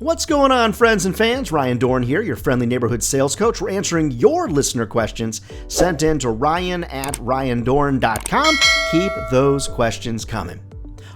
What's going on, friends and fans? Ryan Dohrn here, your friendly neighborhood sales coach. We're answering your listener questions sent in to ryan@ryandohrn.com. Keep those questions coming.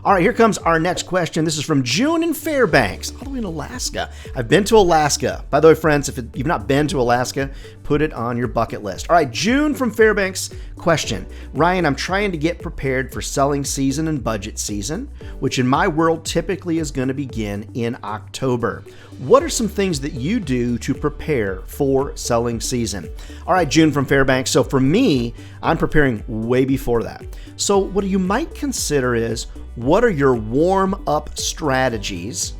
All right, here comes our next question. This is from June in Fairbanks, all the way in Alaska. I've been to Alaska. By the way, friends, if you've not been to Alaska, put it on your bucket list. All right, June from Fairbanks, question. Ryan, I'm trying to get prepared for selling season and budget season, which in my world typically is going to begin in October. What are some things that you do to prepare for selling season? All right, June from Fairbanks. So for me, I'm preparing way before that. So what you might consider is, what are your warm-up strategies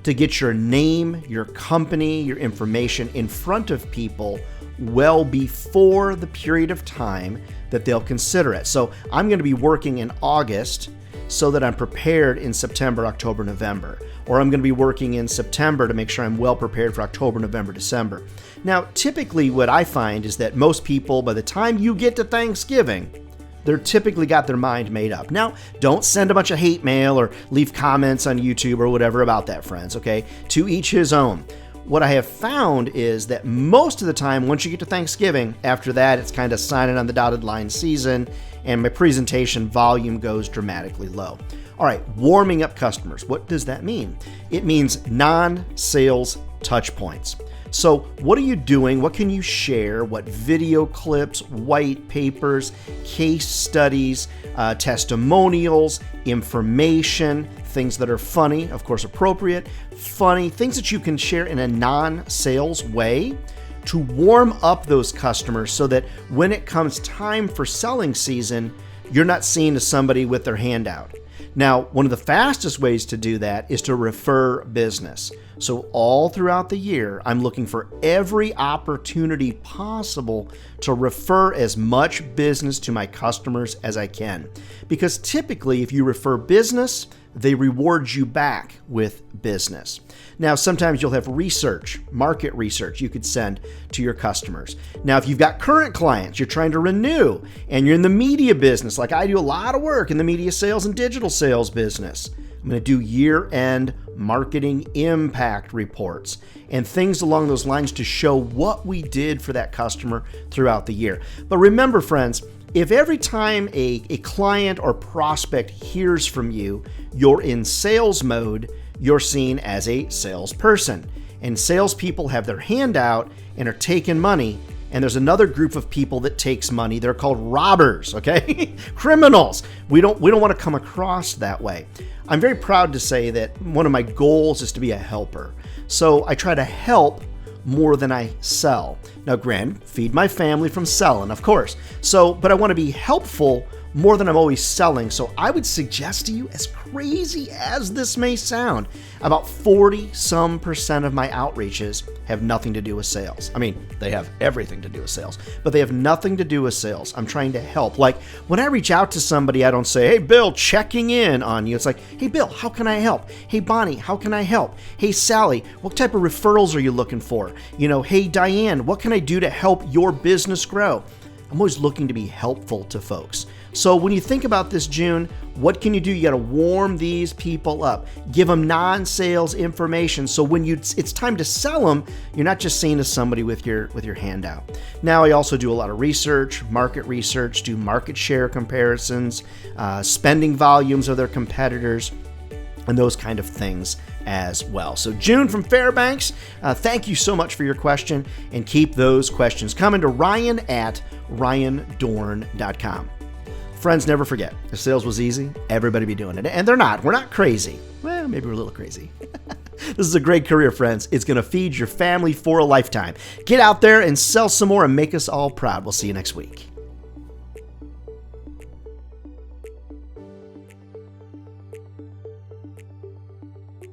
to get your name, your company, your information in front of people well before the period of time that they'll consider it? So I'm going to be working in August so that I'm prepared in September, October, November. Or I'm going to be working in September to make sure I'm well prepared for October, November, December. Now, typically what I find is that most people, by the time you get to Thanksgiving, they're typically got their mind made up. Now, don't send a bunch of hate mail or leave comments on YouTube or whatever about that, friends, okay? To each his own. What I have found is that most of the time, once you get to Thanksgiving, after that, it's kind of signing on the dotted line season, and my presentation volume goes dramatically low. All right, warming up customers. What does that mean? It means non-sales touch points. So what are you doing? What can you share? What video clips, white papers, case studies, testimonials, information, things that are funny, of course appropriate, funny, things that you can share in a non-sales way to warm up those customers so that when it comes time for selling season, you're not seen as somebody with their hand out. Now, one of the fastest ways to do that is to refer business. So all throughout the year, I'm looking for every opportunity possible to refer as much business to my customers as I can. Because typically, if you refer business, they reward you back with business. Now, sometimes you'll have research, market research you could send to your customers. Now, if you've got current clients you're trying to renew and you're in the media business, like I do a lot of work in the media sales and digital sales business, I'm going to do year-end marketing impact reports and things along those lines to show what we did for that customer throughout the year. But remember, friends, if every time a client or prospect hears from you, you're in sales mode, you're seen as a salesperson. And salespeople have their hand out and are taking money. And there's another group of people that takes money. They're called robbers, okay? Criminals. We don't want to come across that way. I'm very proud to say that one of my goals is to be a helper. So I try to help more than I sell. Now, granted, feed my family from selling, of course. But I want to be helpful more than I'm always selling. So I would suggest to you, as crazy as this may sound, about 40% of my outreaches have nothing to do with sales. I mean, they have everything to do with sales, but they have nothing to do with sales. I'm trying to help. Like when I reach out to somebody, I don't say, hey, Bill, checking in on you. It's like, hey, Bill, how can I help? Hey, Bonnie, how can I help? Hey, Sally, what type of referrals are you looking for? Hey, Diane, what can I do to help your business grow? I'm always looking to be helpful to folks. So when you think about this, June, what can you do? You got to warm these people up. Give them non-sales information. So when it's time to sell them, you're not just seen as somebody with your hand out. Now, I also do a lot of research, market research, do market share comparisons, spending volumes of their competitors, and those kind of things as well. So June from Fairbanks, thank you so much for your question, and keep those questions coming to ryan@ryandohrn.com. Friends, never forget, if sales was easy, everybody be doing it. And they're not. We're not crazy. Well, maybe we're a little crazy. This is a great career, friends. It's going to feed your family for a lifetime. Get out there and sell some more and make us all proud. We'll see you next week.